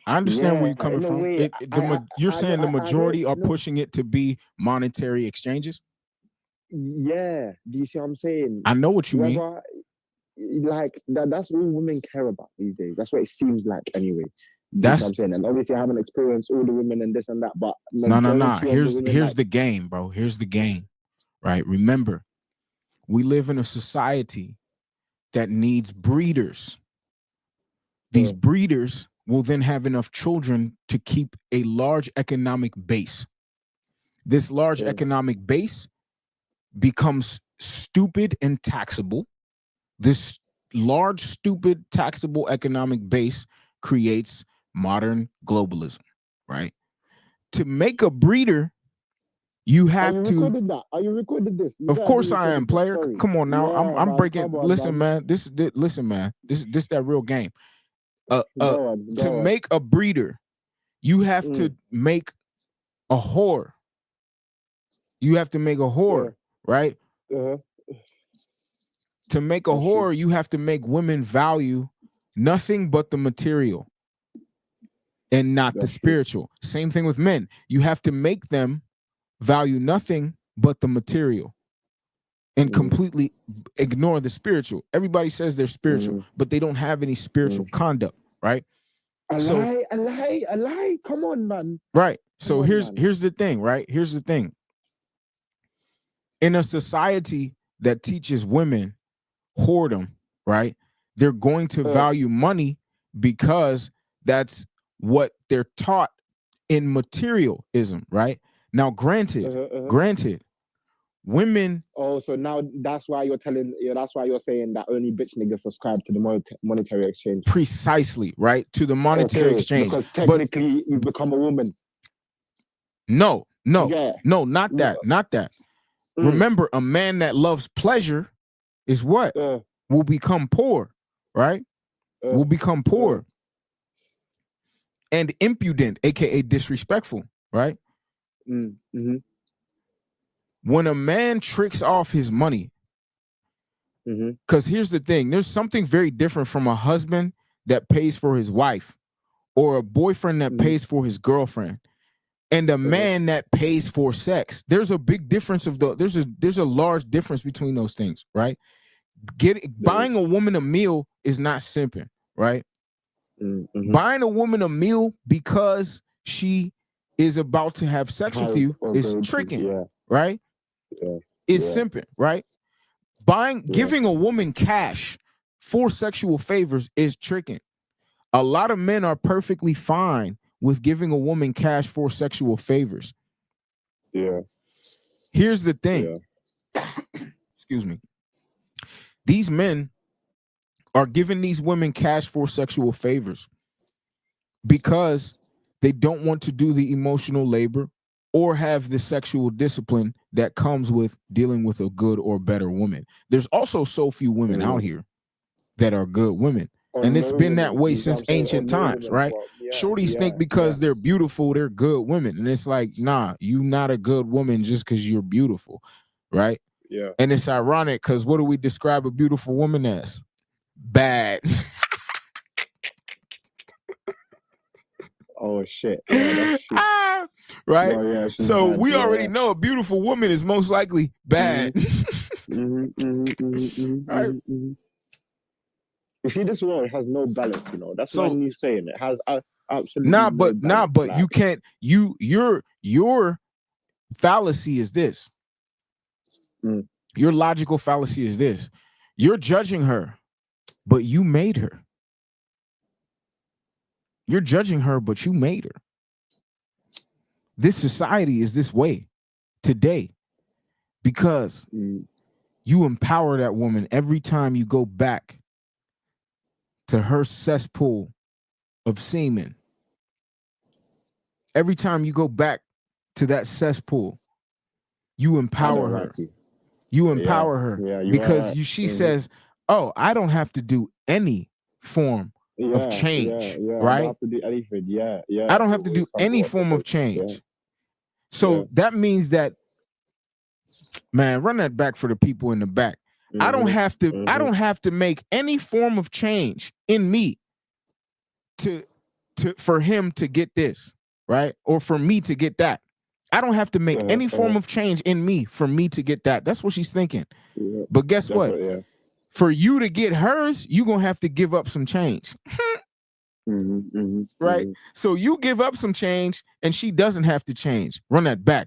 I understand where Yeah, you're coming in a from. way, You're saying the I don't majority are know. pushing it to be monetary exchanges. Yeah, do you see what I'm saying? I know what you mean. Whether like that's all women care about these days. That's what it seems like anyway. Do you see what That's I'm saying? And obviously, I haven't experienced all the women and this and that, but no. majority of the Here's women, here's like, the game, bro. Here's the game, right? Remember, we live in a society that needs breeders. These uh, breeders will then have enough children to keep a large economic base. This large uh, economic base becomes stupid and taxable. This large, stupid, taxable economic base creates modern globalism, right? To make a breeder, you are have you to. recording that? Are you recording this? You Of better be course, I am, recording this. player. Sorry. Come on now. I'm Yeah, I'm man. breaking. Come on, Listen, man. man. Listen, man. This that real game. Go on, To go on. make a breeder, you have to Mm, make a whore. You have to make a uh, whore, right? uh, To make a that's true. whore, you have to make women value nothing but the material and not the That's true. spiritual. Same thing with men. You have to make them value nothing but the material and Mm, completely ignore the spiritual. Everybody says they're spiritual, mm, but they don't have any spiritual mm. conduct, right? A So, lie, a lie, a lie. Come on, man. right. Come So on, here's man. here's the thing, right? Here's the thing. In a society that teaches women whoredom, right? They're going to Uh, value money because that's what they're taught in materialism, right? Now, uh, granted, uh. granted, women Oh, so now that's why you're telling. Yeah, that's why you're saying that only bitch niggas subscribe to the monetary exchange. precisely, right, to the monetary Okay, exchange. because But technically you become a woman. no, no, Yeah. no, not Mm, that, not that. mm, Remember, a man that loves pleasure is what uh, will become poor, right? uh, Will become uh, poor and impudent, aka disrespectful, right? mm-hmm, When a man tricks off his money, mm-hmm, because here's the thing, there's something very different from a husband that pays for his wife or a boyfriend that mm-hmm, pays for his girlfriend and a uh-huh, man that pays for sex. There's a big difference of there's a large difference between those things, right? there Buying is. a woman a meal is not simping, right? Mm-hmm. Buying a woman a meal because she is about to have sex with Have you or is going to, tricking, yeah, right? yeah, Is yeah, simping, right? yeah. Giving a woman cash for sexual favors is tricking. A lot of men are perfectly fine with giving a woman cash for sexual favors. Yeah, Here's the thing, yeah. excuse me. These men are giving these women cash for sexual favors because they don't want to do the emotional labor or have the sexual discipline that comes with dealing with a good or better woman. There's also so few women out Mm. here that are good women. Or And it's no been that women. way You see what since I'm saying? Or ancient no times, women as right? well. Yeah, Shorties yeah, think yeah. because they're beautiful, they're good women. And it's like, nah, you not a good woman just because you're beautiful, right? Yeah. And it's ironic because what do we describe a beautiful woman as? Bad. Oh shit. Yeah, that's true. Ah, right? No, yeah, she's So bad. we already Yeah. know a beautiful woman is most likely Mm-hmm, bad. mm-hmm, mm-hmm, mm-hmm, Right? mm-hmm, mm-hmm. You see, this world has no balance. That's my So new saying. It has absolutely no balance. but Like, you can't your fallacy is this. mm, Your logical fallacy is this. You're judging her, but you made her. You're judging her, but you made her. This society is this way today because mm, you empower that woman every time you go back to her cesspool of semen. Every time you go back to that cesspool, you I empower don't like her. you. You Yeah, empower her yeah, you are because right. she Mm-hmm. says, "Oh, I don't have to do any form of Yeah, yeah, change, yeah. I don't right? have to do anything. Yeah, yeah. I don't It have to do always comes any what the form of book. Yeah, change." yeah. So that means that, man, run that back for the people in the back. Mm-hmm, I mm-hmm. don't have to make any form of change in me to for him to get this, right? Or for me to get that. I don't have to make any form of change in me for me to get that. That's what she's thinking. Yeah, But guess what? yeah. For you to get hers, you're going to have to give up some change. Right? So you give up some change and she doesn't have to change. Run that back.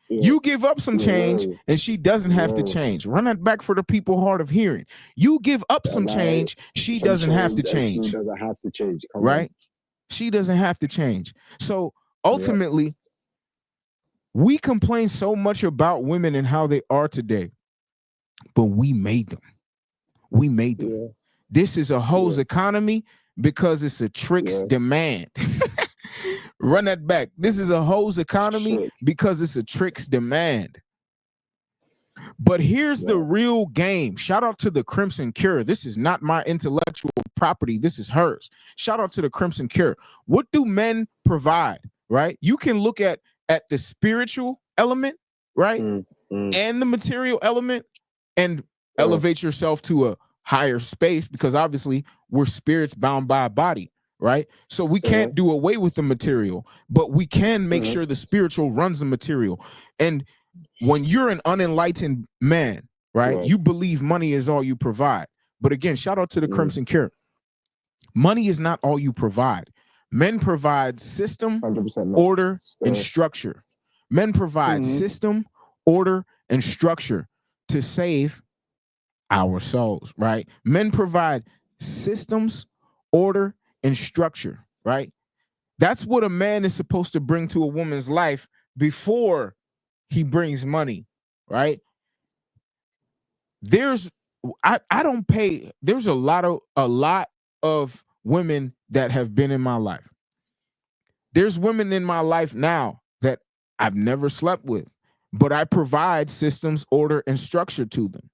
Yeah. You give up some change and she doesn't have to change. Run that back for the people hard of hearing. You give up some change, she doesn't have to change. She doesn't have to change. Right? She doesn't have to change. So ultimately, we complain so much about women and how they are today, but we made them. We made them. Yeah. This is a HOE'S economy because it's a tricks demand. Run that back. This is a HOE'S economy because it's a tricks demand. But here's the real game. Shout out to the Crimson Cure. This is not my intellectual property. This is hers. Shout out to the Crimson Cure. What do men provide, right? You can look at the spiritual element, right? And the material element and elevate yourself to a higher space, because obviously we're spirits bound by a body, right? So we can't do away with the material, but we can make sure the spiritual runs the material. And when you're an unenlightened man, right, you believe money is all you provide. But again, shout out to the Crimson Cure. Money is not all you provide. Men provide system, order, and structure. Men provide system, order, and structure to save our souls, right? Men provide systems, order, and structure, right? That's what a man is supposed to bring to a woman's life before he brings money, right? I don't pay. There's a lot of women that have been in my life. There's women in my life now that I've never slept with, but I provide systems, order, and structure to them,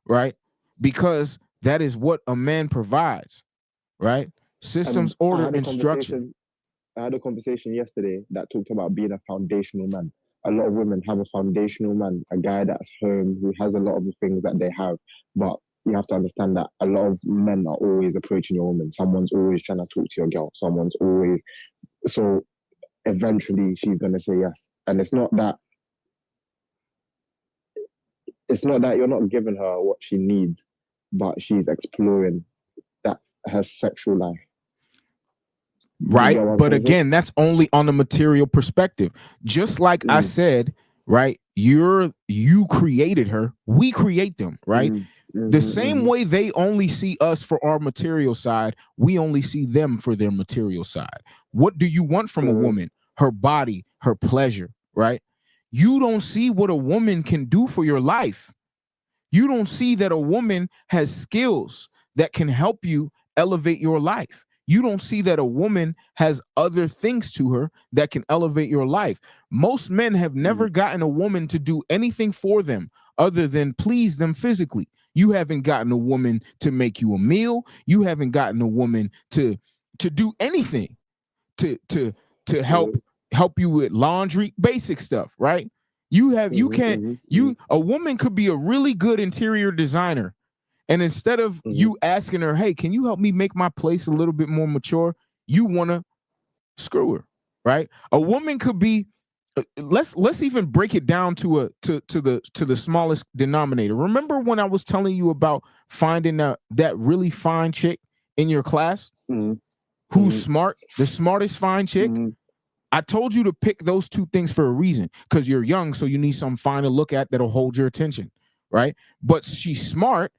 right? Because that is what a man provides, right? Systems, order, and structure. I had a conversation yesterday that talked about being a foundational man. A lot of women have a foundational man, a guy that's home, who has a lot of the things that they have. But you have to understand that a lot of men are always approaching your woman. Someone's always trying to talk to your girl. Someone's always... So eventually she's going to say yes. And it's not that you're not giving her what she needs, but she's exploring her sexual life. Right. But again, that's only on the material perspective. Just like I said, right? You created her. We create them, right? The same way they only see us for our material side, we only see them for their material side. What do you want from a woman? Her body, her pleasure, right? You don't see what a woman can do for your life. You don't see that a woman has skills that can help you elevate your life. You don't see that a woman has other things to her that can elevate your life. Most men have never gotten a woman to do anything for them other than please them physically. You haven't gotten a woman to make you a meal. You haven't gotten a woman to do anything to help you with laundry, basic stuff, right? A woman could be a really good interior designer. And instead of you asking her, hey, can you help me make my place a little bit more mature? You want to screw her, right? A woman could be, let's even break it down to the smallest denominator. Remember when I was telling you about finding that really fine chick in your class who's smart, the smartest fine chick? I told you to pick those two things for a reason, because you're young, so you need something fine to look at that'll hold your attention, right? But she's smart,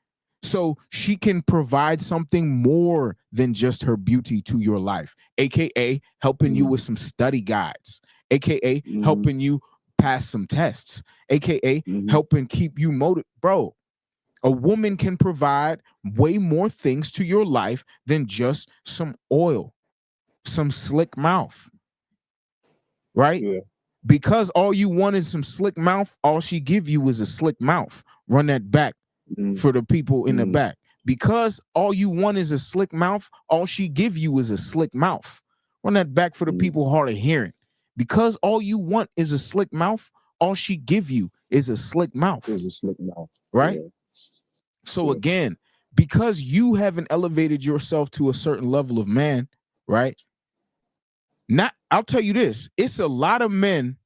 so she can provide something more than just her beauty to your life, aka helping you with some study guides, aka helping you pass some tests, aka helping keep you motivated. Bro, a woman can provide way more things to your life than just some oil, some slick mouth, right? Yeah. Because all you want is some slick mouth, all she give you is a slick mouth. Run that back for the people in the back. Because all you want is a slick mouth, all she give you is a slick mouth. Run that back for the people hard of hearing. Because all you want is a slick mouth, all she give you is a slick mouth. Right? Yeah. So again, because you haven't elevated yourself to a certain level of man, right? Not, I'll tell you this, it's a lot of men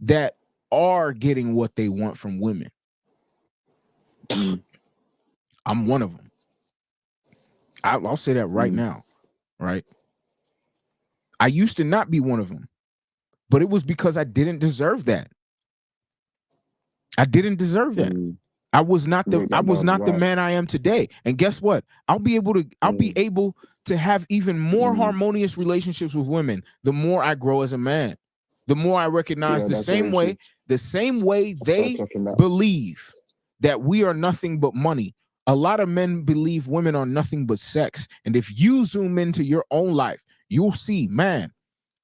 that are getting what they want from women. Mm, I'm one of them. I'll say that right now, right? I used to not be one of them, but it was because I didn't deserve that. I didn't deserve that. mm. I was not Break that down. the Right. man I am today. And guess what? I'll be able to have even more Mm. harmonious relationships with women the more I grow as a man. The more I recognize Yeah, that's very true. the same way Start they talking that. believe that we are nothing but money. A lot of men believe women are nothing but sex. And if you zoom into your own life, you'll see, man,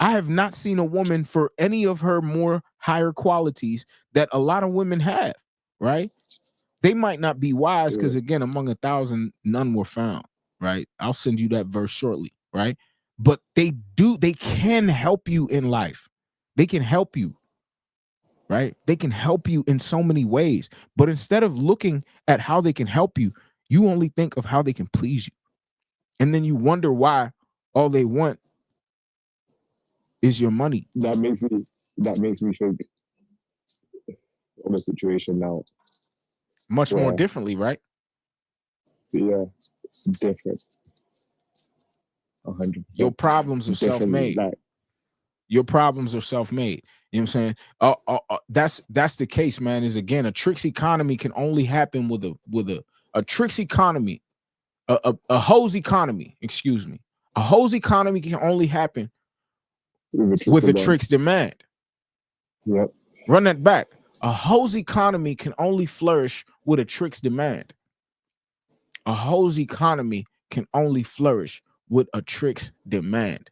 I have not seen a woman for any of her more higher qualities that a lot of women have, right? They might not be wise Yeah, because, again, among 1,000, none were found, right? I'll send you that verse shortly, right? But they can help you in life. They can help you, right? They can help you in so many ways. But instead of looking at how they can help you, you only think of how they can please you. And then you wonder why all they want is your money. that makes me think of a situation now Much more where, differently, right? yeah, different, 100% Your problems are different. self-made. Like, Your problems are self-made. You know what I'm saying? That's the case, man. Is, again, a tricks economy can only happen with a tricks economy, a hose economy. Excuse me. A hose economy can only happen with a with trickle a down. tricks demand. Yep. Run that back. A hose economy can only flourish with a tricks demand. A hose economy can only flourish with a tricks demand.